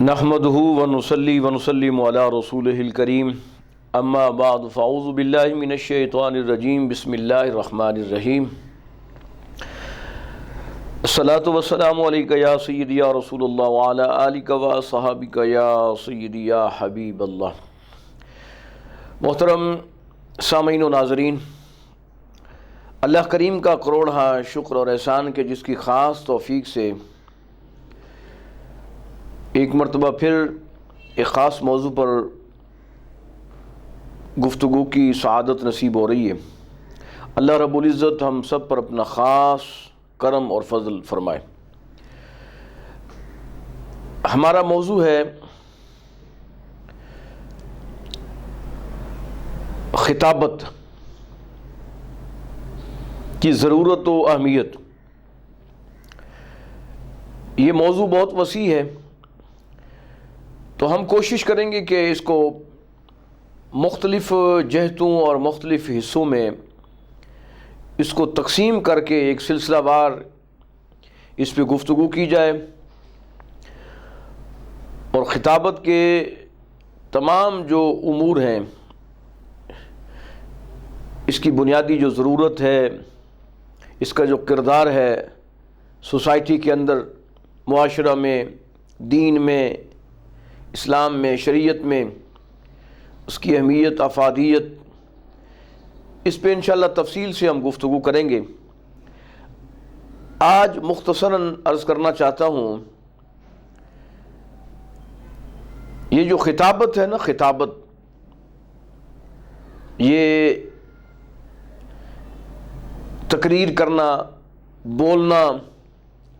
نحمدہ ونصلی ونسلم علی رسولہ الکریم اما بعد فاعوذ باللہ من الشیطان الرجیم بسم اللہ الرحمن الرحیم الصلاۃ والسلام علیک یا سیدی یا رسول اللہ وعلی آلک واصحابک یا سیدی یا حبیب اللہ۔ محترم سامعین و ناظرین، اللہ کریم کا کروڑہا شکر اور احسان کہ جس کی خاص توفیق سے ایک مرتبہ پھر ایک خاص موضوع پر گفتگو کی سعادت نصیب ہو رہی ہے۔ اللہ رب العزت ہم سب پر اپنا خاص کرم اور فضل فرمائے۔ ہمارا موضوع ہے خطابت کی ضرورت و اہمیت۔ یہ موضوع بہت وسیع ہے، تو ہم کوشش کریں گے کہ اس کو مختلف جہتوں اور مختلف حصوں میں اس کو تقسیم کر کے ایک سلسلہ وار اس پہ گفتگو کی جائے، اور خطابت کے تمام جو امور ہیں، اس کی بنیادی جو ضرورت ہے، اس کا جو کردار ہے سوسائٹی کے اندر، معاشرہ میں، دین میں، اسلام میں، شریعت میں، اس کی اہمیت، افادیت، اس پہ انشاءاللہ تفصیل سے ہم گفتگو کریں گے۔ آج مختصراً عرض کرنا چاہتا ہوں، یہ جو خطابت ہے نا، خطابت، یہ تقریر کرنا، بولنا،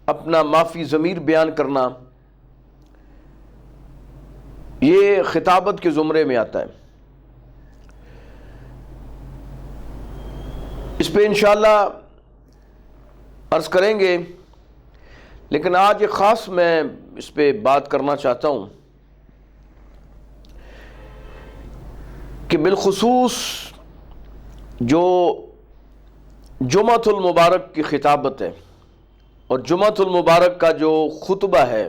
اپنا مافی ضمیر بیان کرنا، یہ خطابت کے زمرے میں آتا ہے۔ اس پہ انشاءاللہ عرض کریں گے، لیکن آج ایک خاص میں اس پہ بات کرنا چاہتا ہوں کہ بالخصوص جو جمعۃ المبارک کی خطابت ہے، اور جمعۃ المبارک کا جو خطبہ ہے،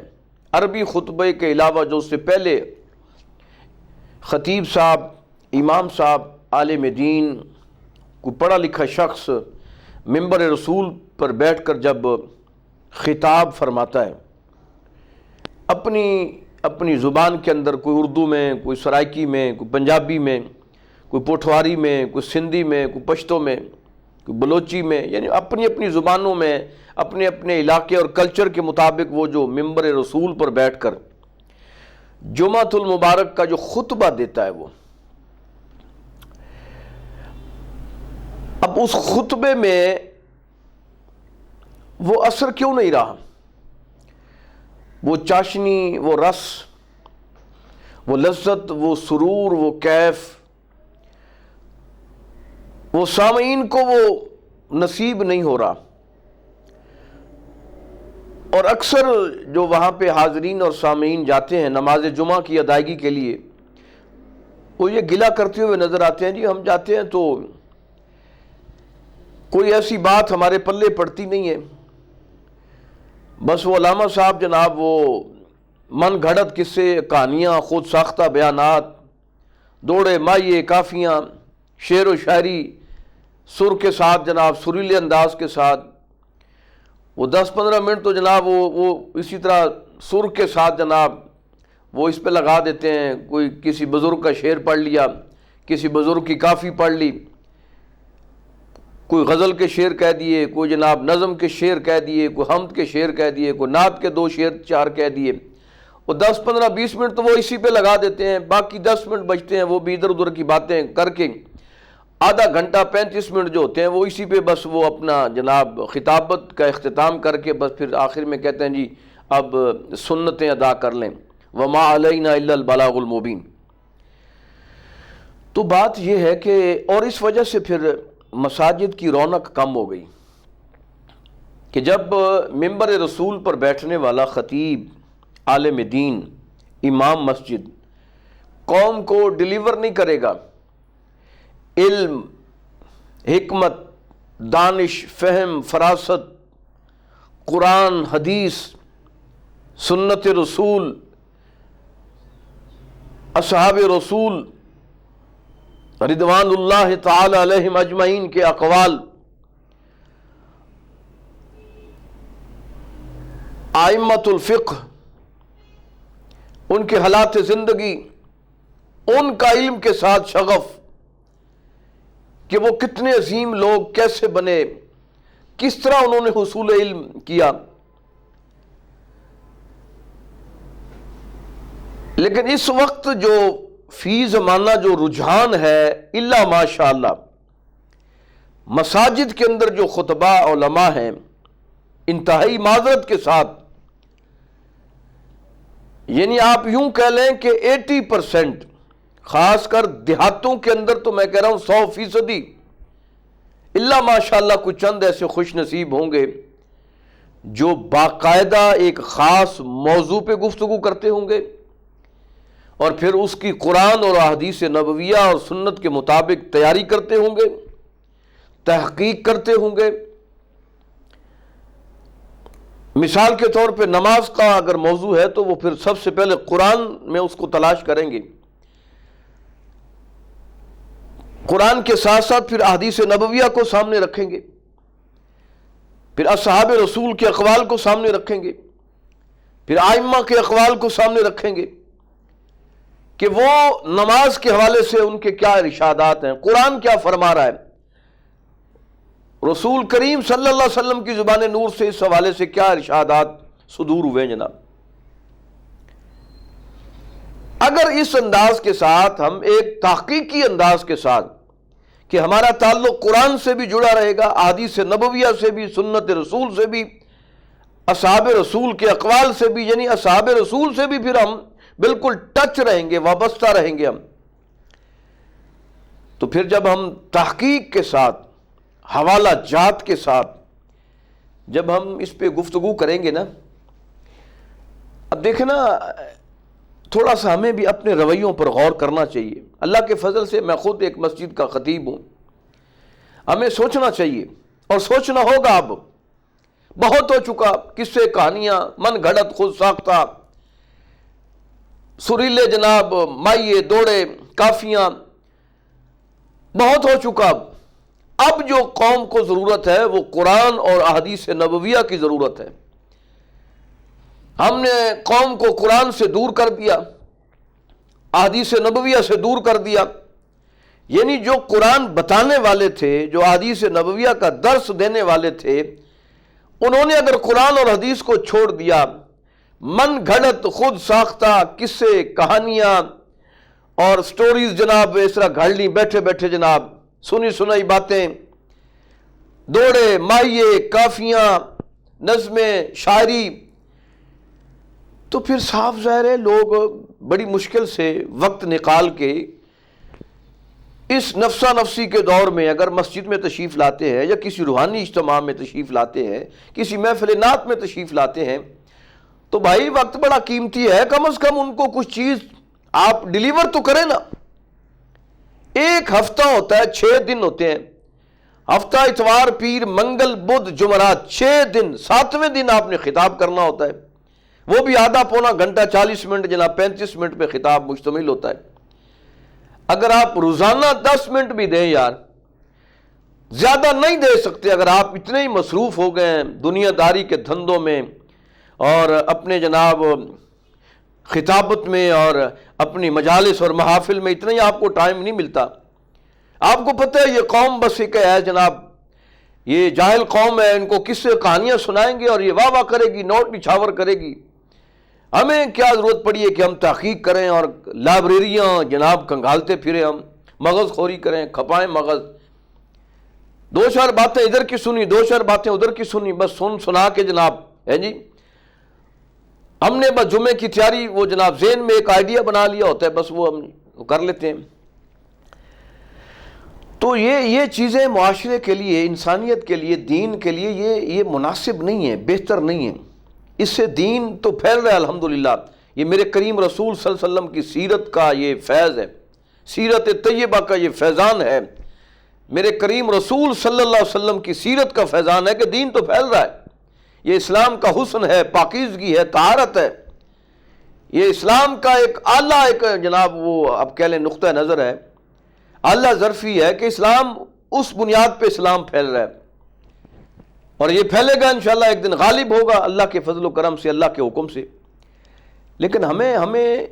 عربی خطبے کے علاوہ جو اس سے پہلے خطیب صاحب، امام صاحب، عالم دین، کوئی پڑھا لکھا شخص منبر رسول پر بیٹھ کر جب خطاب فرماتا ہے، اپنی زبان کے اندر، کوئی اردو میں، کوئی سرائکی میں، کوئی پنجابی میں، کوئی پوٹھواری میں، کوئی سندھی میں، کوئی پشتو میں، کوئی بلوچی میں، یعنی اپنی زبانوں میں، اپنے علاقے اور کلچر کے مطابق وہ جو منبر رسول پر بیٹھ کر جمعۃ المبارک کا جو خطبہ دیتا ہے، اب اس خطبے میں وہ اثر کیوں نہیں رہا، وہ چاشنی، وہ رس، وہ لذت، وہ سرور، وہ کیف، وہ سامعین کو وہ نصیب نہیں ہو رہا۔ اور اکثر جو وہاں پہ حاضرین اور سامعین جاتے ہیں نماز جمعہ کی ادائیگی کے لیے، وہ یہ گلہ کرتے ہوئے نظر آتے ہیں، جی ہم جاتے ہیں تو کوئی ایسی بات ہمارے پلے پڑتی نہیں ہے، بس وہ علامہ صاحب جناب وہ من گھڑت قصے، کہانیاں، خود ساختہ بیانات، دوڑے مائیے کافیاں، شعر و شاعری سر کے ساتھ جناب، سریلے انداز کے ساتھ، وہ 10-15 منٹ تو جناب وہ اسی طرح سر کے ساتھ جناب وہ اس پہ لگا دیتے ہیں، کوئی کسی بزرگ کا شعر پڑھ لیا، کسی بزرگ کی کافی پڑھ لی، کوئی غزل کے شعر کہہ دیے، کوئی جناب نظم کے شعر کہہ دیے، کوئی حمد کے شعر کہہ دیے، کوئی نعت کے 2 شعر 4 کہہ دیے، وہ 10-15-20 منٹ تو وہ اسی پہ لگا دیتے ہیں، باقی 10 منٹ بچتے ہیں وہ بھی ادھر ادھر کی باتیں کر کے، آدھا گھنٹہ 35 منٹ جو ہوتے ہیں وہ اسی پہ بس وہ اپنا جناب خطابت کا اختتام کر کے بس پھر آخر میں کہتے ہیں جی اب سنتیں ادا کر لیں، وما علینا الا البلاغ المبین۔ تو بات یہ ہے کہ اور اس وجہ سے پھر مساجد کی رونق کم ہو گئی کہ جب منبر رسول پر بیٹھنے والا خطیب، عالم دین، امام مسجد قوم کو ڈیلیور نہیں کرے گا علم، حکمت، دانش، فہم، فراست، قرآن، حدیث، سنت رسول، اصحاب رسول رضوان اللہ تعالی علیہم اجمعین کے اقوال، ائمۃ الفقہ، ان کے حالات زندگی، ان کا علم کے ساتھ شغف کہ وہ کتنے عظیم لوگ کیسے بنے، کس طرح انہوں نے حصول علم کیا۔ لیکن اس وقت جو فی زمانہ جو رجحان ہے، الا ماشاء اللہ، مساجد کے اندر جو خطبہ علماء ہیں، انتہائی معذرت کے ساتھ، یعنی آپ یوں کہہ لیں کہ 80%، خاص کر دیہاتوں کے اندر تو میں کہہ رہا ہوں 100%، الا ماشاءاللہ کچھ چند ایسے خوش نصیب ہوں گے جو باقاعدہ ایک خاص موضوع پہ گفتگو کرتے ہوں گے اور پھر اس کی قرآن اور احادیث نبویہ اور سنت کے مطابق تیاری کرتے ہوں گے، تحقیق کرتے ہوں گے۔ مثال کے طور پہ نماز کا اگر موضوع ہے تو وہ پھر سب سے پہلے قرآن میں اس کو تلاش کریں گے، قرآن کے ساتھ ساتھ پھر احادیث نبویہ کو سامنے رکھیں گے، پھر اصحاب رسول کے اقوال کو سامنے رکھیں گے، پھر ائمہ کے اقوال کو سامنے رکھیں گے کہ وہ نماز کے حوالے سے ان کے کیا ارشادات ہیں، قرآن کیا فرما رہا ہے، رسول کریم صلی اللہ علیہ وسلم کی زبان نور سے اس حوالے سے کیا ارشادات صدور ہوئے جناب۔ اگر اس انداز کے ساتھ ہم ایک تحقیقی انداز کے ساتھ کہ ہمارا تعلق قرآن سے بھی جڑا رہے گا، احادیث نبویہ سے بھی، سنت رسول سے بھی، اصحاب رسول کے اقوال سے بھی، یعنی اصحاب رسول سے بھی پھر ہم بالکل ٹچ رہیں گے، وابستہ رہیں گے ہم، تو پھر جب ہم تحقیق کے ساتھ، حوالہ جات کے ساتھ جب ہم اس پہ گفتگو کریں گے نا، اب دیکھیں نا، تھوڑا سا ہمیں بھی اپنے رویوں پر غور کرنا چاہیے۔ اللہ کے فضل سے میں خود ایک مسجد کا خطیب ہوں، ہمیں سوچنا چاہیے اور سوچنا ہوگا۔ اب بہت ہو چکا، قصے، کہانیاں، من گھڑت، خود ساختہ، سریلے جناب، مائیے، دوڑے، کافیاں، بہت ہو چکا۔ اب جو قوم کو ضرورت ہے وہ قرآن اور احادیث نبویہ کی ضرورت ہے۔ ہم نے قوم کو قرآن سے دور کر دیا، احادیث نبویہ سے دور کر دیا، یعنی جو قرآن بتانے والے تھے، جو احادیث نبویہ کا درس دینے والے تھے، انہوں نے اگر قرآن اور حدیث کو چھوڑ دیا، من گھڑت، خود ساختہ قصے، کہانیاں اور سٹوریز جناب اس طرح گھڑ لی بیٹھے بیٹھے جناب، سنی سنائی باتیں، دوڑے، مائیے، کافیاں، نظمیں، شاعری، تو پھر صاف ظاہر ہے لوگ بڑی مشکل سے وقت نکال کے اس نفسا نفسی کے دور میں اگر مسجد میں تشریف لاتے ہیں یا کسی روحانی اجتماع میں تشریف لاتے ہیں، کسی محفل نعت میں تشریف لاتے ہیں، تو بھائی وقت بڑا قیمتی ہے، کم از کم ان کو کچھ چیز آپ ڈیلیور تو کریں نا۔ ایک ہفتہ ہوتا ہے، 6 دن ہوتے ہیں، ہفتہ اتوار، پیر، منگل، بدھ، جمعرات، 6 دن، 7ویں دن آپ نے خطاب کرنا ہوتا ہے، وہ بھی آدھا پونا گھنٹہ، 40 منٹ جناب، 35 منٹ پہ خطاب مشتمل ہوتا ہے۔ اگر آپ روزانہ 10 منٹ بھی دیں یار، زیادہ نہیں دے سکتے، اگر آپ اتنے ہی مصروف ہو گئے ہیں دنیا داری کے دھندوں میں اور اپنے جناب خطابت میں اور اپنی مجالس اور محافل میں، اتنا ہی آپ کو ٹائم نہیں ملتا۔ آپ کو پتہ ہے یہ قوم بس ایک ہے جناب، یہ جاہل قوم ہے، ان کو قصے کہانیاں سنائیں گے اور یہ واہ واہ کرے گی، نوٹ نچھاور کرے گی۔ ہمیں کیا ضرورت پڑی ہے کہ ہم تحقیق کریں اور لائبریریاں جناب کنگھالتے پھریں، ہم مغز خوری کریں، کھپائیں مغز، 2-4 باتیں ادھر کی سنی، 2-4 باتیں ادھر کی سنی، بس سنا کے جناب ہے جی، ہم نے بس جمعے کی تیاری، وہ جناب ذہن میں ایک آئیڈیا بنا لیا ہوتا ہے، بس وہ ہم کر لیتے ہیں۔ تو یہ چیزیں معاشرے کے لیے، انسانیت کے لیے، دین کے لیے یہ مناسب نہیں ہے، بہتر نہیں ہے۔ اس سے دین تو پھیل رہا ہے الحمدللہ، یہ میرے کریم رسول صلی اللہ علیہ وسلم کی سیرت کا یہ فیض ہے، سیرت طیبہ کا یہ فیضان ہے، میرے کریم رسول صلی اللہ علیہ وسلم کی سیرت کا فیضان ہے کہ دین تو پھیل رہا ہے، یہ اسلام کا حسن ہے، پاکیزگی ہے، طہارت ہے، یہ اسلام کا ایک اعلیٰ ایک جناب وہ اب کہہ لیں نقطہ نظر ہے، اعلیٰ ظرفی ہے کہ اسلام اس بنیاد پہ اسلام پھیل رہا ہے، اور یہ پھیلے گا انشاءاللہ، ایک دن غالب ہوگا اللہ کے فضل و کرم سے، اللہ کے حکم سے۔ لیکن ہمیں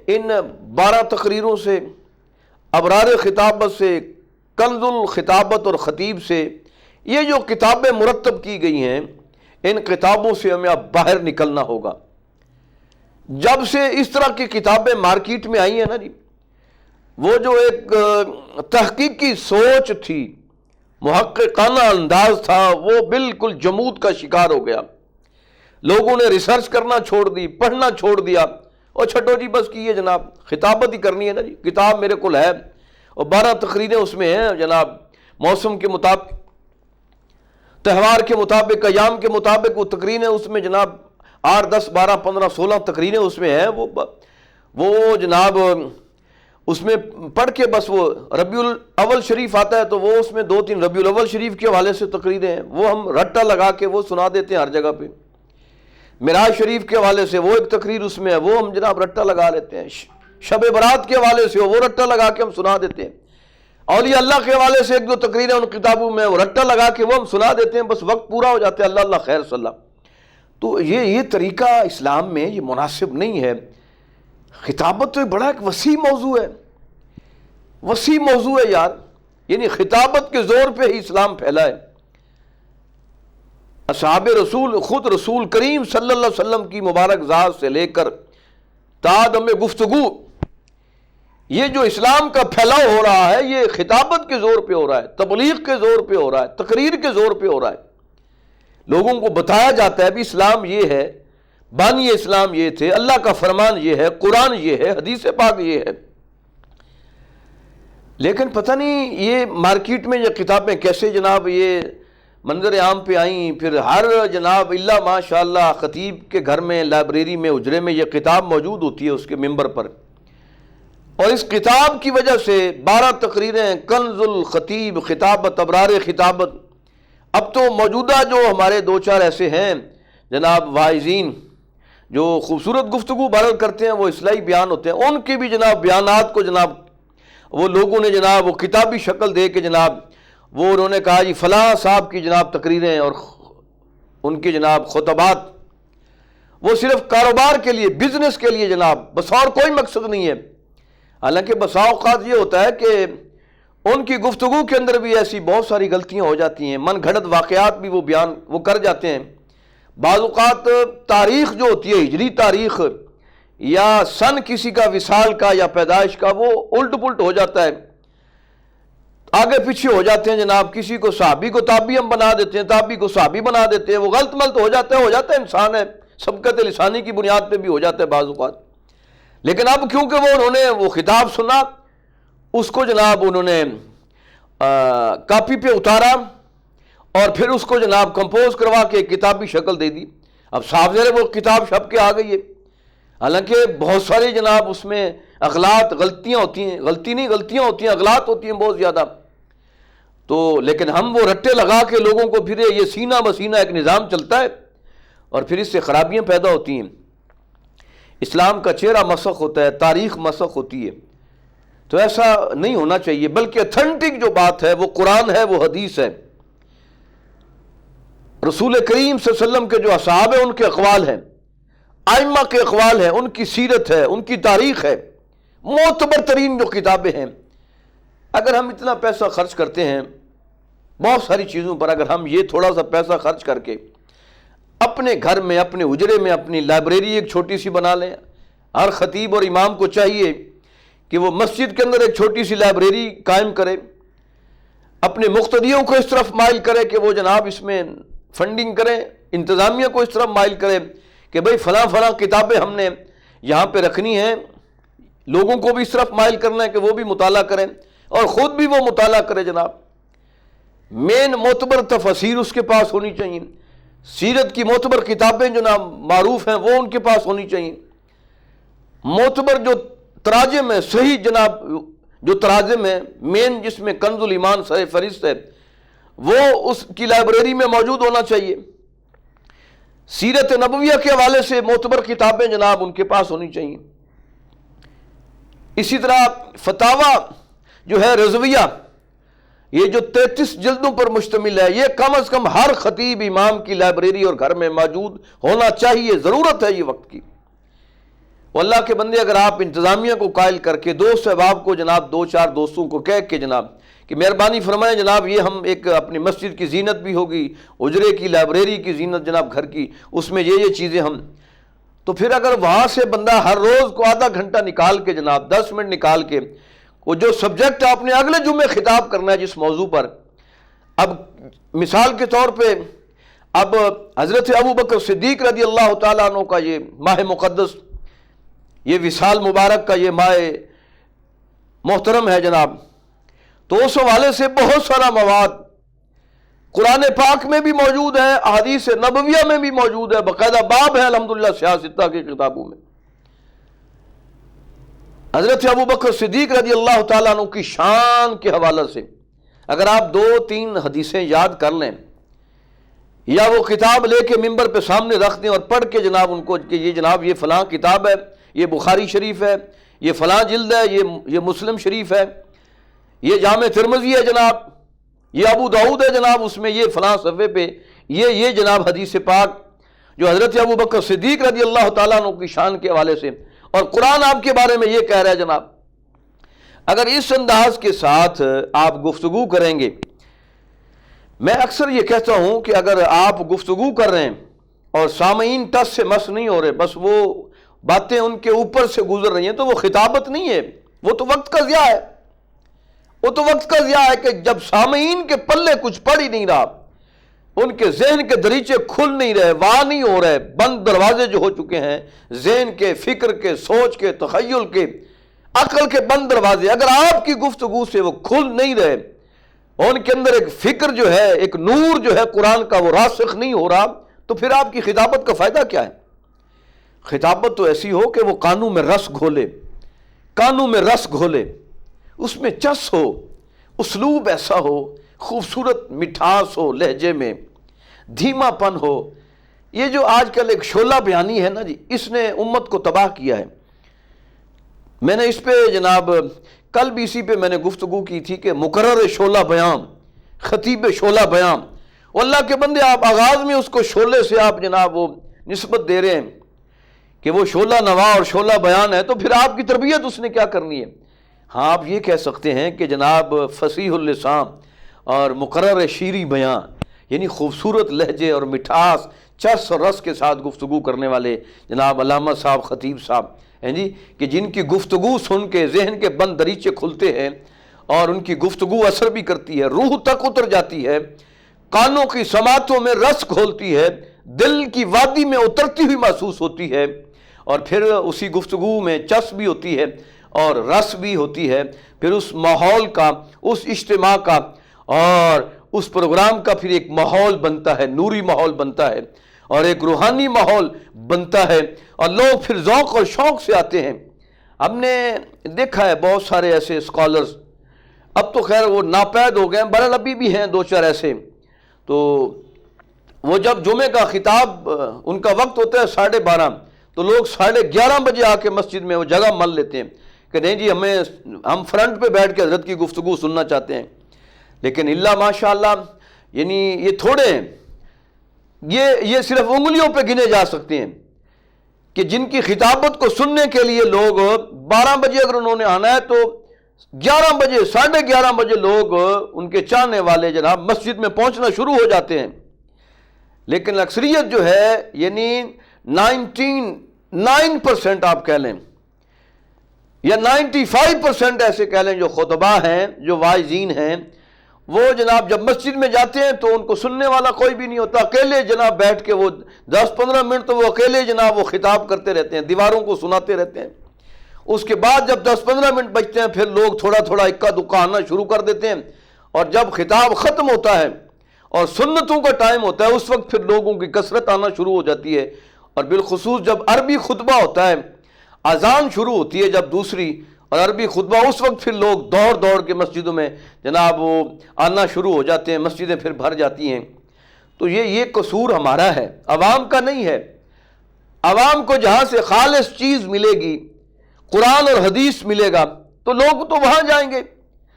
ان 12 تقریروں سے، ابرار خطابت سے، کنز الخطابت اور خطیب سے، یہ جو کتابیں مرتب کی گئی ہیں، ان کتابوں سے ہمیں اب باہر نکلنا ہوگا۔ جب سے اس طرح کی کتابیں مارکیٹ میں آئی ہیں نا جی، وہ جو ایک تحقیقی سوچ تھی، محققانہ انداز تھا، وہ بالکل جمود کا شکار ہو گیا۔ لوگوں نے ریسرچ کرنا چھوڑ دی، پڑھنا چھوڑ دیا، اور چھٹو جی بس کی ہے جناب، خطابت ہی کرنی ہے نا جی، کتاب میرے کول ہے، اور 12 تقریریں اس میں ہیں جناب، موسم کے مطابق، تہوار کے مطابق، ایام کے مطابق وہ تقریریں اس میں جناب 8 10 12 15 16 تقریریں اس میں ہیں، وہ جناب اس میں پڑھ کے بس وہ ربیع الاول شریف آتا ہے تو وہ اس میں 2-3 ربیع الاول شریف کے حوالے سے تقریریں ہیں، وہ ہم رٹا لگا کے وہ سنا دیتے ہیں ہر جگہ پہ۔ معراج شریف کے حوالے سے وہ ایک تقریر اس میں ہے، وہ ہم جناب رٹا لگا لیتے ہیں۔ شب برات کے حوالے سے وہ رٹا لگا کے ہم سنا دیتے ہیں۔ اولیاء اللہ کے حوالے سے 1-2 تقریریں ان کتابوں میں وہ رٹا لگا کے وہ ہم سنا دیتے ہیں، بس وقت پورا ہو جاتا ہے، اللہ اللہ خیر صلی اللہ۔ تو یہ طریقہ اسلام میں یہ مناسب نہیں ہے۔ خطابت تو بڑا ایک وسیع موضوع ہے، وسیع موضوع ہے یار، یعنی خطابت کے زور پہ ہی اسلام پھیلا ہے۔ اصحاب رسول، خود رسول کریم صلی اللہ علیہ وسلم کی مبارک ذات سے لے کر تعدم گفتگو، یہ جو اسلام کا پھیلاؤ ہو رہا ہے یہ خطابت کے زور پہ ہو رہا ہے، تبلیغ کے زور پہ ہو رہا ہے، تقریر کے زور پہ ہو رہا ہے۔ لوگوں کو بتایا جاتا ہے بھی اسلام یہ ہے، بانی اسلام یہ تھے، اللہ کا فرمان یہ ہے، قرآن یہ ہے، حدیث پاک یہ ہے۔ لیکن پتہ نہیں یہ مارکیٹ میں یہ کتابیں کیسے جناب یہ منظر عام پہ آئیں، پھر ہر جناب اللہ ماشاءاللہ خطیب کے گھر میں، لائبریری میں، اجرے میں یہ کتاب موجود ہوتی ہے اس کے ممبر پر، اور اس کتاب کی وجہ سے 12 تقریریں، کنز الخطیب، خطابت، ابرار خطابت۔ اب تو موجودہ جو ہمارے 2-4 ایسے ہیں جناب واعظین جو خوبصورت گفتگو بہرحال کرتے ہیں، وہ اصلاحی بیان ہوتے ہیں، ان کے بھی جناب بیانات کو جناب وہ لوگوں نے جناب وہ کتابی شکل دے کے جناب وہ انہوں نے کہا جی فلاں صاحب کی جناب تقریریں اور ان کی جناب خطبات وہ صرف کاروبار کے لیے، بزنس کے لیے جناب، بس اور کوئی مقصد نہیں ہے۔ حالانکہ بسا اوقات یہ ہوتا ہے کہ ان کی گفتگو کے اندر بھی ایسی بہت ساری غلطیاں ہو جاتی ہیں، من گھڑت واقعات بھی وہ بیان وہ کر جاتے ہیں۔ بعض اوقات تاریخ جو ہوتی ہے، ہجری تاریخ یا سن کسی کا وصال کا یا پیدائش کا، وہ الٹ پلٹ ہو جاتا ہے، آگے پیچھے ہو جاتے ہیں جناب۔ کسی کو صحابی کو تابعی ہم بنا دیتے ہیں، تابعی کو صحابی بنا دیتے ہیں، وہ غلط ملت ہو جاتا ہے، انسان ہے، سبقت لسانی کی بنیاد پہ بھی ہو جاتا ہے بعض اوقات۔ لیکن اب کیونکہ انہوں نے وہ خطاب سنا، اس کو جناب انہوں نے کاپی پہ اتارا اور پھر اس کو جناب کمپوز کروا کے کتابی شکل دے دی۔ اب صاف ظاہر ہے وہ کتاب چھپ کے آ گئی ہے، حالانکہ بہت ساری جناب اس میں اغلاط، غلطیاں ہوتی ہیں، غلطیاں ہوتی ہیں، اغلاط ہوتی ہیں بہت زیادہ۔ تو لیکن ہم وہ رٹے لگا کے لوگوں کو پھر یہ سینہ بسینہ ایک نظام چلتا ہے اور پھر اس سے خرابیاں پیدا ہوتی ہیں۔ اسلام کا چہرہ مسخ ہوتا ہے، تاریخ مسخ ہوتی ہے، تو ایسا نہیں ہونا چاہیے، بلکہ اتھینٹک جو بات ہے وہ قرآن ہے، وہ حدیث ہے، رسول کریم صلی اللہ علیہ وسلم کے جو اصحاب ہیں ان کے اقوال ہیں، ائمہ کے اقوال ہیں، ان کی سیرت ہے، ان کی تاریخ ہے، معتبر ترین جو کتابیں ہیں۔ اگر ہم اتنا پیسہ خرچ کرتے ہیں بہت ساری چیزوں پر، اگر ہم یہ تھوڑا سا پیسہ خرچ کر کے اپنے گھر میں، اپنے اجرے میں اپنی لائبریری ایک چھوٹی سی بنا لیں، ہر خطیب اور امام کو چاہیے کہ وہ مسجد کے اندر ایک چھوٹی سی لائبریری قائم کرے، اپنے مقتدیوں کو اس طرف مائل کرے کہ وہ جناب اس میں فنڈنگ کریں، انتظامیہ کو اس طرف مائل کرے کہ بھئی فلاں فلاں کتابیں ہم نے یہاں پہ رکھنی ہیں، لوگوں کو بھی اس طرف مائل کرنا ہے کہ وہ بھی مطالعہ کریں اور خود بھی وہ مطالعہ کرے جناب۔ مین معتبر تفاسیر اس کے پاس ہونی چاہیے، سیرت کی معتبر کتابیں جو نام معروف ہیں وہ ان کے پاس ہونی چاہیے، معتبر جو تراجم ہے، صحیح جناب جو تراجم ہے، مین جس میں کنز الایمان سر فہرست ہے، وہ اس کی لائبریری میں موجود ہونا چاہیے۔ سیرت نبویہ کے حوالے سے معتبر کتابیں جناب ان کے پاس ہونی چاہیے۔ اسی طرح فتاوی جو ہے رضویہ، یہ جو 33 جلدوں پر مشتمل ہے، یہ کم از کم ہر خطیب امام کی لائبریری اور گھر میں موجود ہونا چاہیے، ضرورت ہے یہ وقت کی۔ وہ اللہ کے بندے، اگر آپ انتظامیہ کو قائل کر کے دوست احباب کو جناب 2-4 دوستوں کو کہہ کے جناب کہ مہربانی فرمائیں جناب، یہ ہم ایک اپنی مسجد کی زینت بھی ہوگی، اجرے کی لائبریری کی زینت جناب گھر کی، اس میں یہ چیزیں ہم، تو پھر اگر وہاں سے بندہ ہر روز کو آدھا گھنٹہ نکال کے جناب 10 منٹ نکال کے وہ جو سبجیکٹ آپ نے اگلے جمعے خطاب کرنا ہے جس موضوع پر، اب مثال کے طور پہ اب حضرت ابوبکر صدیق رضی اللہ تعالیٰ عنہ کا یہ ماہ مقدس، یہ وصال مبارک کا یہ ماہ محترم ہے جناب، تو اس حوالے سے بہت سارا مواد قرآن پاک میں بھی موجود ہے، احادیث نبویہ میں بھی موجود ہے، باقاعدہ باب ہے الحمدللہ سیاستہ کی کتابوں میں۔ حضرت ابوبکر صدیق رضی اللہ تعالیٰ عنہ کی شان کے حوالے سے اگر آپ 2-3 حدیثیں یاد کر لیں، یا وہ کتاب لے کے ممبر پہ سامنے رکھ دیں اور پڑھ کے جناب ان کو کہ یہ جناب یہ فلاں کتاب ہے، یہ بخاری شریف ہے، یہ فلاں جلد ہے، یہ مسلم شریف ہے، یہ جامع ترمذی ہے جناب، یہ ابو داؤد ہے جناب، اس میں یہ فلاں صفحے پہ یہ جناب حدیث پاک جو حضرت ابوبکر صدیق رضی اللہ تعالیٰ عنہ کی شان کے حوالے سے، اور قرآن آپ کے بارے میں یہ کہہ رہا ہے جناب، اگر اس انداز کے ساتھ آپ گفتگو کریں گے، میں اکثر یہ کہتا ہوں کہ اگر آپ گفتگو کر رہے ہیں اور سامعین ٹس سے مس نہیں ہو رہے، بس وہ باتیں ان کے اوپر سے گزر رہی ہیں، تو وہ خطابت نہیں ہے، وہ تو وقت کا ضیاع ہے، وہ تو وقت کا ضیاع ہے کہ جب سامعین کے پلے کچھ پڑ ہی نہیں رہا، ان کے ذہن کے دریچے کھل نہیں رہے، واہ نہیں ہو رہے، بند دروازے جو ہو چکے ہیں ذہن کے، فکر کے، سوچ کے، تخیل کے، عقل کے بند دروازے، اگر آپ کی گفتگو سے وہ کھل نہیں رہے، ان کے اندر ایک فکر جو ہے، ایک نور جو ہے قرآن کا وہ راسخ نہیں ہو رہا، تو پھر آپ کی خطابت کا فائدہ کیا ہے؟ خطابت تو ایسی ہو کہ وہ کانوں میں رس گھولے، کانوں میں رس گھولے، اس میں چس ہو، اسلوب ایسا ہو، خوبصورت مٹھاس ہو لہجے میں، دھیما پن ہو۔ یہ جو آج کل ایک شعلہ بیانی ہے نا جی، اس نے امت کو تباہ کیا ہے۔ میں نے اس پہ جناب کل بھی اسی پہ میں نے گفتگو کی تھی کہ مقرر شعلہ بیان، خطیب شعلہ بیان، اللہ کے بندے آپ آغاز میں اس کو شعلے سے آپ جناب وہ نسبت دے رہے ہیں کہ وہ شعلہ نوا اور شعلہ بیان ہے، تو پھر آپ کی تربیت اس نے کیا کرنی ہے؟ ہاں آپ یہ کہہ سکتے ہیں کہ جناب فصیح اللسان اور مقرر شیریں بیان، یعنی خوبصورت لہجے اور مٹھاس، چس اور رس کے ساتھ گفتگو کرنے والے جناب علامہ صاحب، خطیب صاحب ہیں جی، کہ جن کی گفتگو سن کے ذہن کے بند دریچے کھلتے ہیں اور ان کی گفتگو اثر بھی کرتی ہے، روح تک اتر جاتی ہے، کانوں کی سماعتوں میں رس گھولتی ہے، دل کی وادی میں اترتی ہوئی محسوس ہوتی ہے، اور پھر اسی گفتگو میں چس بھی ہوتی ہے اور رس بھی ہوتی ہے، پھر اس ماحول کا، اس اجتماع کا اور اس پروگرام کا پھر ایک ماحول بنتا ہے، نوری ماحول بنتا ہے اور ایک روحانی ماحول بنتا ہے، اور لوگ پھر ذوق اور شوق سے آتے ہیں۔ ہم نے دیکھا ہے بہت سارے ایسے اسکالرز، اب تو خیر وہ ناپید ہو گئے ہیں، بہرحال ابھی بھی ہیں 2-4 ایسے، تو وہ جب جمعے کا خطاب ان کا وقت ہوتا ہے 12:30، تو لوگ 11:30 بجے آ کے مسجد میں وہ جگہ مل لیتے ہیں کہ نہیں جی ہم فرنٹ پہ بیٹھ کے حضرت کی گفتگو سننا چاہتے ہیں، لیکن اللہ ماشاءاللہ یعنی یہ تھوڑے ہیں، یہ صرف انگلیوں پہ گنے جا سکتے ہیں کہ جن کی خطابت کو سننے کے لیے لوگ 12 بجے اگر انہوں نے آنا ہے تو 11 بجے 11:30 بجے لوگ ان کے چاہنے والے جناب مسجد میں پہنچنا شروع ہو جاتے ہیں، لیکن اکثریت جو ہے یعنی 99% آپ کہہ لیں یا 95% ایسے کہہ لیں جو خطباء ہیں، جو واعظین ہیں، وہ جناب جب مسجد میں جاتے ہیں تو ان کو سننے والا کوئی بھی نہیں ہوتا، اکیلے جناب بیٹھ کے وہ 10-15 منٹ تو وہ اکیلے جناب وہ خطاب کرتے رہتے ہیں، دیواروں کو سناتے رہتے ہیں۔ اس کے بعد جب 10-15 منٹ بچتے ہیں پھر لوگ تھوڑا تھوڑا اکا دکا آنا شروع کر دیتے ہیں، اور جب خطاب ختم ہوتا ہے اور سنتوں کا ٹائم ہوتا ہے اس وقت پھر لوگوں کی کثرت آنا شروع ہو جاتی ہے، اور بالخصوص جب عربی خطبہ ہوتا ہے، اذان شروع ہوتی ہے جب دوسری اور عربی خطبہ، اس وقت پھر لوگ دوڑ کے مسجدوں میں جناب وہ آنا شروع ہو جاتے ہیں، مسجدیں پھر بھر جاتی ہیں۔ تو یہ قصور ہمارا ہے، عوام کا نہیں ہے۔ عوام کو جہاں سے خالص چیز ملے گی، قرآن اور حدیث ملے گا تو لوگ تو وہاں جائیں گے.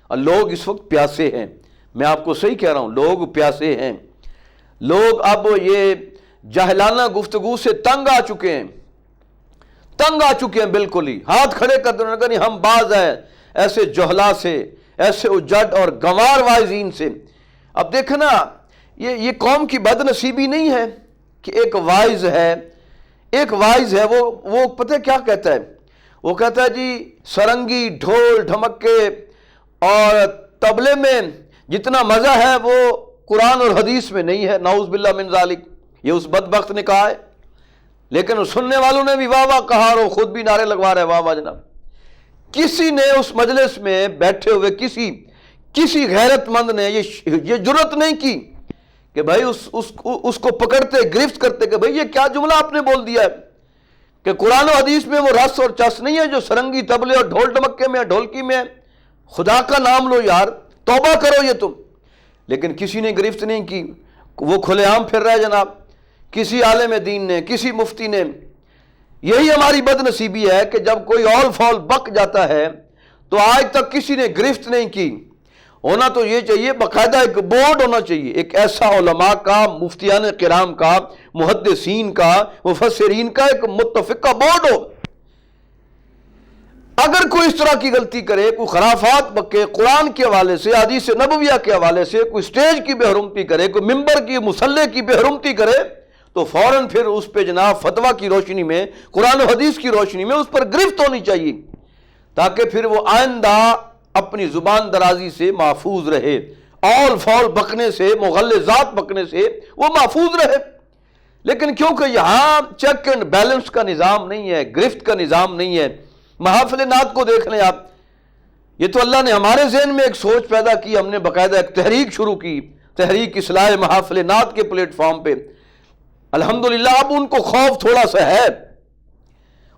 اور لوگ اس وقت پیاسے ہیں، میں آپ کو صحیح کہہ رہا ہوں، لوگ پیاسے ہیں. لوگ اب یہ جاہلانہ گفتگو سے تنگ آ چکے ہیں، تنگ آ چکے ہیں بالکل ہی. ہاتھ کھڑے کر دینے لگے نہیں ہم باز ہیں ایسے جہلا سے، ایسے اجڑ اور گنوار واعظین سے. اب دیکھنا یہ قوم کی بد نصیبی نہیں ہے کہ ایک واعظ ہے وہ پتہ کیا کہتا ہے، وہ کہتا ہے جی سرنگی، ڈھول، ڈھمکے اور طبلے میں جتنا مزہ ہے وہ قرآن اور حدیث میں نہیں ہے. نعوذ باللہ من ذالک، یہ اس بدبخت نے کہا ہے. لیکن سننے والوں نے بھی واہ واہ کہا اور وہ خود بھی نعرے لگوا رہے واہ واہ جناب. کسی نے اس مجلس میں بیٹھے ہوئے کسی غیرت مند نے یہ جرت نہیں کی کہ بھائی اس کو پکڑتے گرفت کرتے کہ بھائی یہ کیا جملہ آپ نے بول دیا ہے کہ قرآن و حدیث میں وہ رس اور چس نہیں ہے جو سرنگی، طبلے اور ڈھول ڈمکے میں، ڈھولکی میں ہے. خدا کا نام لو یار، توبہ کرو یہ تم. لیکن کسی نے گرفت نہیں کی، وہ کھلے عام پھر رہا ہے جناب. کسی عالم دین نے، کسی مفتی نے. یہی ہماری بد نصیبی ہے کہ جب کوئی اول فول بک جاتا ہے تو آج تک کسی نے گرفت نہیں کی. ہونا تو یہ چاہیے، باقاعدہ ایک بورڈ ہونا چاہیے، ایک ایسا علماء کا، مفتیان کرام کا، محدثین کا، مفسرین کا ایک متفقہ بورڈ ہو. اگر کوئی اس طرح کی غلطی کرے، کوئی خرافات بکے قرآن کے حوالے سے، حدیث نبویہ کے حوالے سے، کوئی سٹیج کی بے حرمتی کرے، کوئی ممبر کی، مصلی کی بے حرمتی کرے، تو فوراً پھر اس پہ جناب فتویٰ کی روشنی میں، قرآن و حدیث کی روشنی میں اس پر گرفت ہونی چاہیے تاکہ پھر وہ آئندہ اپنی زبان درازی سے محفوظ رہے، اول فول بکنے سے، مغلظات بکنے سے وہ محفوظ رہے. لیکن کیونکہ یہاں چیک اینڈ بیلنس کا نظام نہیں ہے، گرفت کا نظام نہیں ہے. محافل نعت کو دیکھ لیں آپ، یہ تو اللہ نے ہمارے ذہن میں ایک سوچ پیدا کی، ہم نے باقاعدہ ایک تحریک شروع کی، تحریک اصلاح محافل نعت کے پلیٹ فارم پہ. الحمدللہ اب ان کو خوف تھوڑا سا ہے،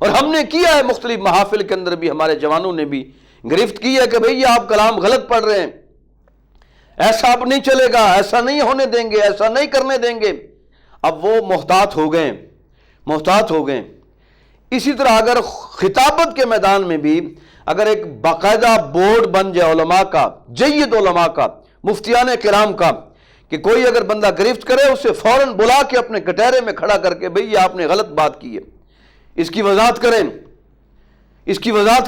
اور ہم نے کیا ہے مختلف محافل کے اندر بھی، ہمارے جوانوں نے بھی گرفت کی ہے کہ بھئی یہ آپ کلام غلط پڑھ رہے ہیں، ایسا اب نہیں چلے گا، ایسا نہیں ہونے دیں گے، ایسا نہیں کرنے دیں گے. اب وہ محتاط ہو گئے. اسی طرح اگر خطابت کے میدان میں بھی اگر ایک باقاعدہ بورڈ بن جائے علماء کا، جید علماء کا، مفتیان کرام کا، کہ کوئی اگر بندہ گرفت کرے اسے فوراً بلا کے اپنے کٹہرے میں کھڑا کر کے بھئی یہ آپ نے غلط بات کی ہے، اس کی وضاحت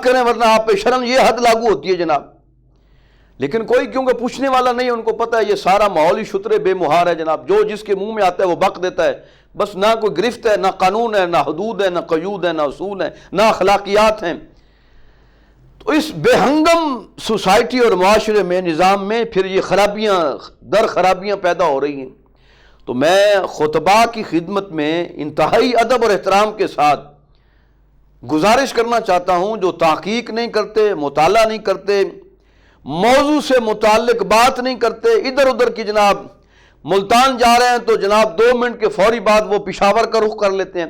کریں ورنہ آپ پہ شرن یہ حد لاگو ہوتی ہے جناب. لیکن کوئی کیونکہ پوچھنے والا نہیں، ان کو پتہ ہے یہ سارا ماحول ہی شتر بے مہار ہے جناب، جو جس کے منہ میں آتا ہے وہ بک دیتا ہے. بس نہ کوئی گرفت ہے، نہ قانون ہے، نہ حدود ہے، نہ قیود ہے، نہ اصول ہے، نہ اخلاقیات ہیں. تو اس بے ہنگم سوسائٹی اور معاشرے میں، نظام میں پھر یہ خرابیاں پیدا ہو رہی ہیں. تو میں خطباء کی خدمت میں انتہائی ادب اور احترام کے ساتھ گزارش کرنا چاہتا ہوں، جو تحقیق نہیں کرتے، مطالعہ نہیں کرتے، موضوع سے متعلق بات نہیں کرتے، ادھر ادھر کی جناب ملتان جا رہے ہیں تو جناب 2 منٹ کے فوری بعد وہ پشاور کا رخ کر لیتے ہیں،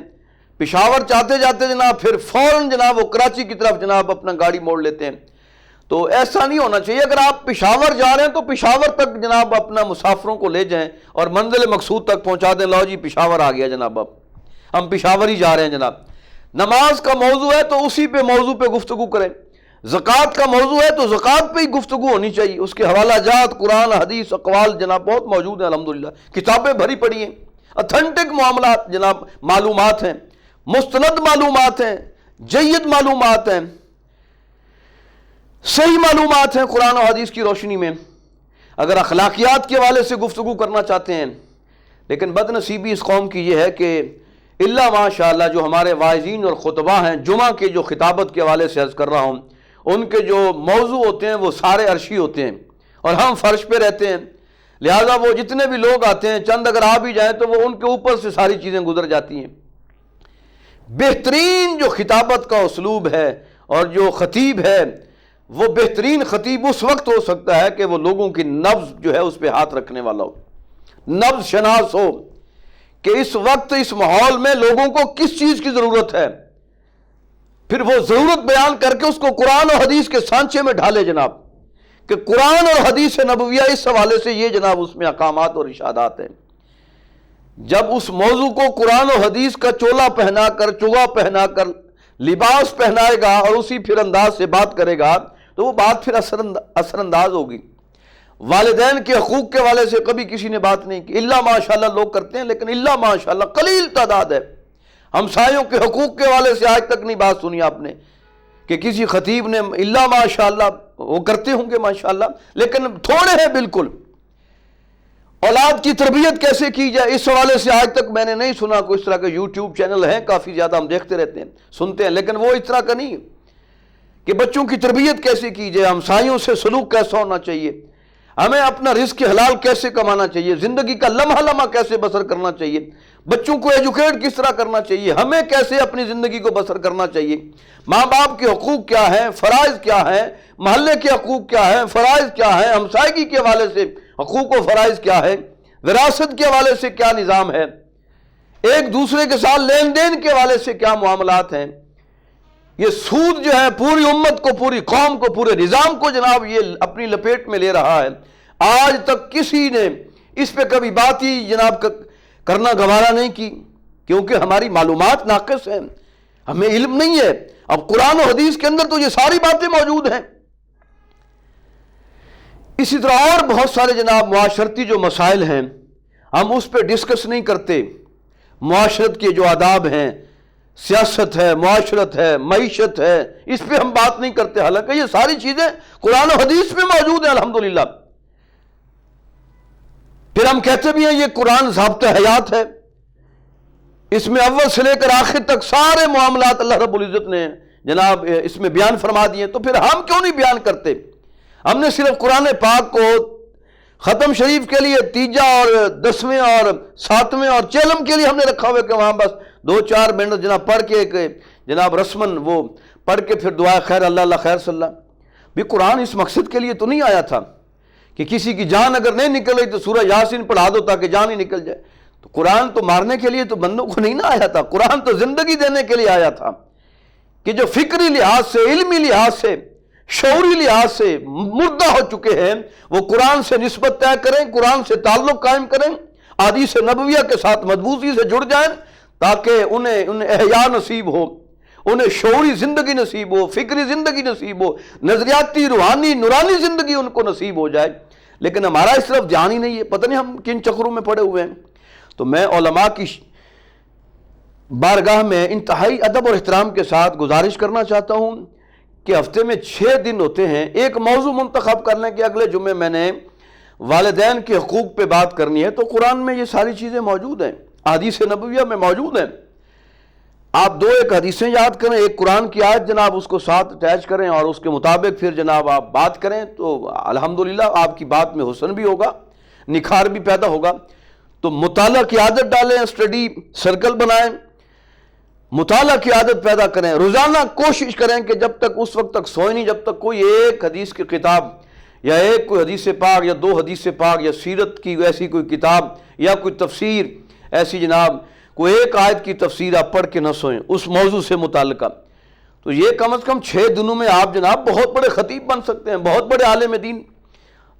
پشاور چاہتے جاتے جناب پھر فوراً جناب وہ کراچی کی طرف جناب اپنا گاڑی موڑ لیتے ہیں. تو ایسا نہیں ہونا چاہیے. اگر آپ پشاور جا رہے ہیں تو پشاور تک جناب اپنا مسافروں کو لے جائیں اور منزل مقصود تک پہنچا دیں. لو جی پشاور آ گیا جناب، اب ہم پشاور ہی جا رہے ہیں جناب. نماز کا موضوع ہے تو اسی پہ موضوع پہ گفتگو کریں. زکوٰۃ کا موضوع ہے تو زکوٰۃ پہ ہی گفتگو ہونی چاہیے. اس کے حوالہ جات قرآن، حدیث، اقوال جناب بہت موجود ہیں الحمدللہ، کتابیں بھری پڑی ہیں. اتھینٹک معاملات جناب معلومات ہیں، مستند معلومات ہیں، جید معلومات ہیں، صحیح معلومات ہیں قرآن و حدیث کی روشنی میں. اگر اخلاقیات کے حوالے سے گفتگو کرنا چاہتے ہیں. لیکن بد نصیبی اس قوم کی یہ ہے کہ اللہ ماشاءاللہ جو ہمارے واعظین اور خطباء ہیں، جمعہ کے جو خطابت کے حوالے سے عرض کر رہا ہوں، ان کے جو موضوع ہوتے ہیں وہ سارے عرشی ہوتے ہیں اور ہم فرش پہ رہتے ہیں. لہذا وہ جتنے بھی لوگ آتے ہیں چند اگر آ بھی جائیں تو وہ ان کے اوپر سے ساری چیزیں گزر جاتی ہیں. بہترین جو خطابت کا اسلوب ہے اور جو خطیب ہے، وہ بہترین خطیب اس وقت ہو سکتا ہے کہ وہ لوگوں کی نبض جو ہے اس پہ ہاتھ رکھنے والا ہو، نبض شناس ہو کہ اس وقت اس ماحول میں لوگوں کو کس چیز کی ضرورت ہے، پھر وہ ضرورت بیان کر کے اس کو قرآن اور حدیث کے سانچے میں ڈھالے جناب، کہ قرآن اور حدیث نبویہ اس حوالے سے یہ جناب اس میں احکامات اور ارشادات ہیں. جب اس موضوع کو قرآن و حدیث کا چولا پہنا کر، چوغا پہنا کر لباس پہنائے گا اور اسی پھر انداز سے بات کرے گا تو وہ بات پھر اثر انداز ہوگی۔ والدین کے حقوق کے والے سے کبھی کسی نے بات نہیں کی، اللہ ماشاءاللہ لوگ کرتے ہیں، لیکن اللہ ماشاءاللہ قلیل تعداد ہے۔ ہمسایوں کے حقوق کے والے سے آج تک نہیں بات سنی آپ نے کہ کسی خطیب نے اللہ ماشاءاللہ، وہ کرتے ہوں گے ماشاءاللہ لیکن تھوڑے ہیں بالکل۔ اولاد کی تربیت کیسے کی جائے، اس حوالے سے آج تک میں نے نہیں سنا۔ کوئی اس طرح کے یوٹیوب چینل ہیں کافی زیادہ، ہم دیکھتے رہتے ہیں سنتے ہیں، لیکن وہ اس طرح کا نہیں کہ بچوں کی تربیت کیسے کی جائے، ہمسایوں سے سلوک کیسا ہونا چاہیے، ہمیں اپنا رزق حلال کیسے کمانا چاہیے، زندگی کا لمحہ لمحہ کیسے بسر کرنا چاہیے، بچوں کو ایجوکیٹ کس طرح کرنا چاہیے، ہمیں کیسے اپنی زندگی کو بسر کرنا چاہیے، ماں باپ کے حقوق کیا ہیں، فرائض کیا ہیں، محلے کے حقوق کیا ہیں، فرائض کیا ہیں، ہمسائیگی کے حوالے سے حقوق و فرائض کیا ہے، وراثت کے حوالے سے کیا نظام ہے، ایک دوسرے کے ساتھ لین دین کے حوالے سے کیا معاملات ہیں۔ یہ سود جو ہے پوری امت کو، پوری قوم کو، پورے نظام کو جناب یہ اپنی لپیٹ میں لے رہا ہے۔ آج تک کسی نے اس پہ کبھی بات ہی جناب کرنا گوارا نہیں کی، کیونکہ ہماری معلومات ناقص ہیں، ہمیں علم نہیں ہے۔ اب قرآن و حدیث کے اندر تو یہ ساری باتیں موجود ہیں۔ اسی طرح اور بہت سارے جناب معاشرتی جو مسائل ہیں ہم اس پہ ڈسکس نہیں کرتے۔ معاشرت کے جو آداب ہیں، سیاست ہے، معاشرت ہے، معیشت ہے، اس پہ ہم بات نہیں کرتے، حالانکہ یہ ساری چیزیں قرآن و حدیث میں موجود ہیں الحمدللہ۔ پھر ہم کہتے بھی ہیں یہ قرآن ضابطہ حیات ہے، اس میں اول سے لے کر آخر تک سارے معاملات اللہ رب العزت نے جناب اس میں بیان فرما دیے، تو پھر ہم کیوں نہیں بیان کرتے؟ ہم نے صرف قرآن پاک کو ختم شریف کے لیے تیجا اور 10ویں اور 7ویں اور چیلم کے لیے ہم نے رکھا ہوا کہ وہاں بس 2-4 منٹ جناب پڑھ کے جناب رسمن وہ پڑھ کے پھر دعا خیر اللہ اللہ خیر صلی اللہ۔ بھی قرآن اس مقصد کے لیے تو نہیں آیا تھا کہ کسی کی جان اگر نہیں نکل رہی تو سورہ یاسین پڑھا دو تاکہ جان ہی نکل جائے۔ تو قرآن تو مارنے کے لیے تو بندوں کو نہیں نہ آیا تھا، قرآن تو زندگی دینے کے لیے آیا تھا کہ جو فکری لحاظ سے، علمی لحاظ سے، شعوری لحاظ سے مردہ ہو چکے ہیں وہ قرآن سے نسبت طے کریں، قرآن سے تعلق قائم کریں، احادیث نبویہ کے ساتھ مضبوطی سے جڑ جائیں تاکہ انہیں احیاء نصیب ہو، انہیں شعوری زندگی نصیب ہو، فکری زندگی نصیب ہو، نظریاتی روحانی نورانی زندگی ان کو نصیب ہو جائے۔ لیکن ہمارا اس طرف دھیان ہی نہیں ہے، پتہ نہیں ہم کن چکروں میں پڑے ہوئے ہیں۔ تو میں علماء کی بارگاہ میں انتہائی ادب اور احترام کے ساتھ گزارش کرنا چاہتا ہوں کہ ہفتے میں 6 دن ہوتے ہیں، ایک موضوع منتخب کر لیں کہ اگلے جمعے میں نے والدین کے حقوق پہ بات کرنی ہے، تو قرآن میں یہ ساری چیزیں موجود ہیں، احادیث نبویہ میں موجود ہیں۔ آپ 2-1 حدیثیں یاد کریں، ایک قرآن کی آیت جناب اس کو ساتھ اٹیچ کریں اور اس کے مطابق پھر جناب آپ بات کریں تو الحمدللہ آپ کی بات میں حسن بھی ہوگا، نکھار بھی پیدا ہوگا۔ تو مطالعہ کی عادت ڈالیں، اسٹڈی سرکل بنائیں، مطالعہ کی عادت پیدا کریں، روزانہ کوشش کریں کہ جب تک اس وقت تک سوئیں نہیں جب تک کوئی ایک حدیث کی کتاب یا ایک کوئی حدیث پاک یا 2 حدیث پاک یا سیرت کی ایسی کوئی کتاب یا کوئی تفسیر ایسی جناب کوئی ایک آیت کی تفسیر آپ پڑھ کے نہ سوئیں اس موضوع سے متعلقہ۔ تو یہ کم از کم 6 دنوں میں آپ جناب بہت بڑے خطیب بن سکتے ہیں، بہت بڑے عالم دین،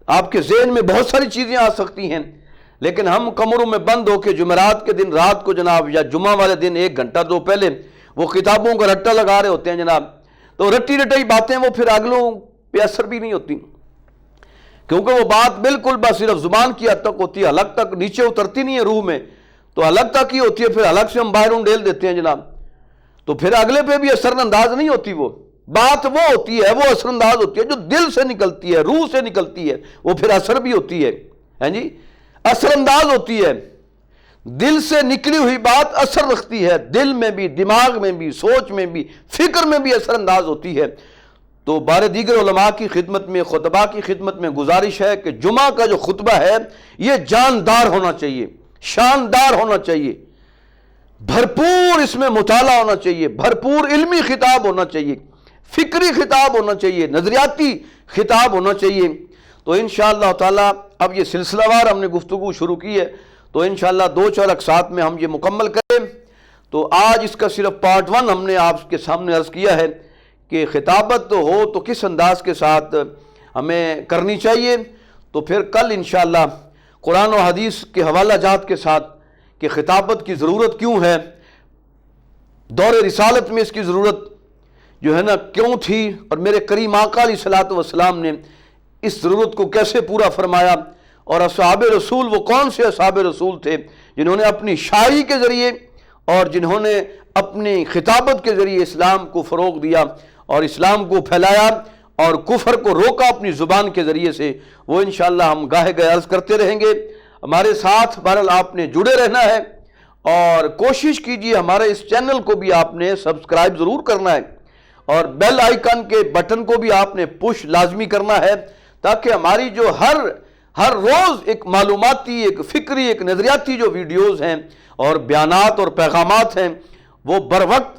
آپ کے ذہن میں بہت ساری چیزیں آ سکتی ہیں۔ لیکن ہم کمروں میں بند ہو کے جمعرات کے دن رات کو جناب یا جمعہ والے دن 1 گھنٹہ 2 پہلے وہ کتابوں کا رٹا لگا رہے ہوتے ہیں جناب، تو رٹی رٹائی باتیں وہ پھر اگلوں پہ اثر بھی نہیں ہوتی، کیونکہ وہ بات بالکل بس صرف زبان کی حد تک ہوتی ہے، حلق تک نیچے اترتی نہیں ہے روح میں، تو حلق تک ہی ہوتی ہے، پھر حلق سے ہم باہر ڈھیل دیتے ہیں جناب، تو پھر اگلے پہ بھی اثر انداز نہیں ہوتی۔ وہ بات وہ ہوتی ہے، وہ اثر انداز ہوتی ہے جو دل سے نکلتی ہے، روح سے نکلتی ہے، وہ پھر اثر بھی ہوتی ہے، ہیں جی، اثر انداز ہوتی ہے۔ دل سے نکلی ہوئی بات اثر رکھتی ہے، دل میں بھی، دماغ میں بھی، سوچ میں بھی، فکر میں بھی اثر انداز ہوتی ہے۔ تو بارے دیگر علماء کی خدمت میں، خطباء کی خدمت میں گزارش ہے کہ جمعہ کا جو خطبہ ہے یہ جاندار ہونا چاہیے، شاندار ہونا چاہیے، بھرپور اس میں مطالعہ ہونا چاہیے، بھرپور علمی خطاب ہونا چاہیے، فکری خطاب ہونا چاہیے، نظریاتی خطاب ہونا چاہیے۔ تو انشاءاللہ تعالی اب یہ سلسلہ وار ہم نے گفتگو شروع کی ہے، تو انشاءاللہ 2-4 اقساط میں ہم یہ مکمل کریں۔ تو آج اس کا صرف پارٹ 1 ہم نے آپ کے سامنے عرض کیا ہے کہ خطابت ہو تو کس انداز کے ساتھ ہمیں کرنی چاہیے۔ تو پھر کل انشاءاللہ قرآن و حدیث کے حوالہ جات کے ساتھ کہ خطابت کی ضرورت کیوں ہے، دور رسالت میں اس کی ضرورت جو ہے نا کیوں تھی، اور میرے کریم آقا علیہ الصلوۃ والسلام نے اس ضرورت کو کیسے پورا فرمایا، اور اصحاب رسول وہ کون سے اصحاب رسول تھے جنہوں نے اپنی شاعری کے ذریعے اور جنہوں نے اپنی خطابت کے ذریعے اسلام کو فروغ دیا اور اسلام کو پھیلایا اور کفر کو روکا اپنی زبان کے ذریعے سے، وہ انشاءاللہ ہم گاہے گئے عرض کرتے رہیں گے۔ ہمارے ساتھ بہرحال آپ نے جڑے رہنا ہے، اور کوشش کیجئے ہمارے اس چینل کو بھی آپ نے سبسکرائب ضرور کرنا ہے، اور بیل آئیکن کے بٹن کو بھی آپ نے پش لازمی کرنا ہے، تاکہ ہماری جو ہر روز ایک معلوماتی، ایک فکری، ایک نظریاتی جو ویڈیوز ہیں اور بیانات اور پیغامات ہیں وہ بر وقت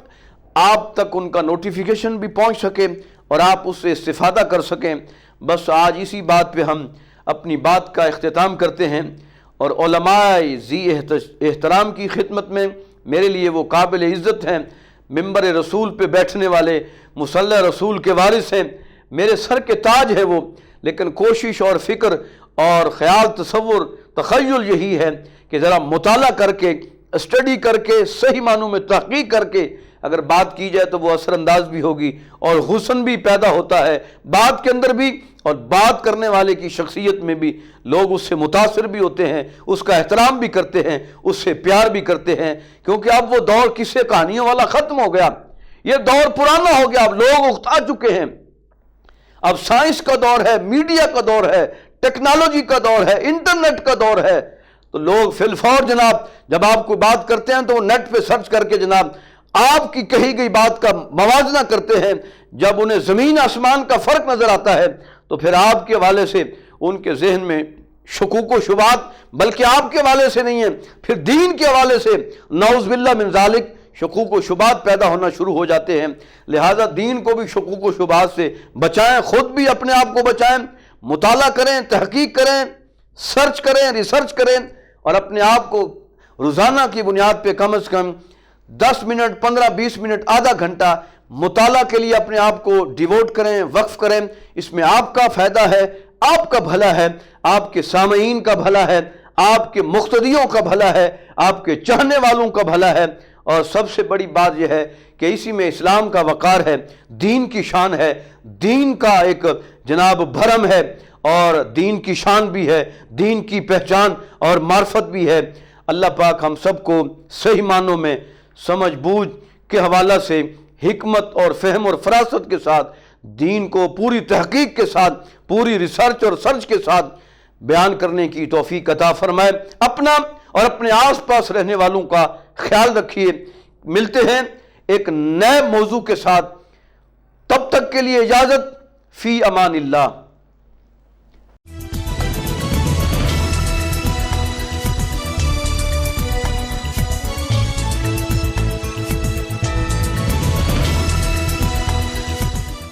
آپ تک ان کا نوٹیفیکیشن بھی پہنچ سکے اور آپ اس سے استفادہ کر سکیں۔ بس آج اسی بات پہ ہم اپنی بات کا اختتام کرتے ہیں، اور علماء ذی احترام کی خدمت میں میرے لیے وہ قابل عزت ہیں، ممبر رسول پہ بیٹھنے والے، مصلی رسول کے وارث ہیں، میرے سر کے تاج ہے وہ، لیکن کوشش اور فکر اور خیال، تصور، تخیل یہی ہے کہ ذرا مطالعہ کر کے، اسٹڈی کر کے، صحیح معنوں میں تحقیق کر کے اگر بات کی جائے تو وہ اثر انداز بھی ہوگی اور حسن بھی پیدا ہوتا ہے بات کے اندر بھی، اور بات کرنے والے کی شخصیت میں بھی لوگ اس سے متاثر بھی ہوتے ہیں، اس کا احترام بھی کرتے ہیں، اس سے پیار بھی کرتے ہیں، کیونکہ اب وہ دور قصے کہانیوں والا ختم ہو گیا، یہ دور پرانا ہو گیا، اب لوگ اکتا چکے ہیں، اب سائنس کا دور ہے، میڈیا کا دور ہے، ٹیکنالوجی کا دور ہے، انٹرنیٹ کا دور ہے، تو لوگ فی الفور جناب جب آپ کو بات کرتے ہیں تو وہ نیٹ پہ سرچ کر کے جناب آپ کی کہی گئی بات کا موازنہ کرتے ہیں، جب انہیں زمین آسمان کا فرق نظر آتا ہے تو پھر آپ کے حوالے سے ان کے ذہن میں شکوک و شبہات، بلکہ آپ کے حوالے سے نہیں ہیں، پھر دین کے حوالے سے نعوذ باللہ من ذالک شکوک و شبہات پیدا ہونا شروع ہو جاتے ہیں۔ لہٰذا دین کو بھی شکوک و شبہات سے بچائیں، خود بھی اپنے آپ کو بچائیں، مطالعہ کریں، تحقیق کریں، سرچ کریں، ریسرچ کریں، اور اپنے آپ کو روزانہ کی بنیاد پہ کم از کم 10 منٹ، 15-20 منٹ، آدھا گھنٹہ مطالعہ کے لیے اپنے آپ کو ڈیووٹ کریں، وقف کریں۔ اس میں آپ کا فائدہ ہے، آپ کا بھلا ہے، آپ کے سامعین کا بھلا ہے، آپ کے مقتدیوں کا بھلا ہے، آپ کے چاہنے والوں کا بھلا ہے، اور سب سے بڑی بات یہ ہے کہ اسی میں اسلام کا وقار ہے، دین کی شان ہے، دین کا ایک جناب بھرم ہے، اور دین کی شان بھی ہے، دین کی پہچان اور معرفت بھی ہے۔ اللہ پاک ہم سب کو صحیح معنوں میں سمجھ بوجھ کے حوالہ سے حکمت اور فہم اور فراست کے ساتھ دین کو پوری تحقیق کے ساتھ، پوری ریسرچ اور سرچ کے ساتھ بیان کرنے کی توفیق عطا فرمائے۔ اپنا اور اپنے آس پاس رہنے والوں کا خیال رکھیے۔ ملتے ہیں ایک نئے موضوع کے ساتھ، تب تک کے لیے اجازت، فی امان اللہ۔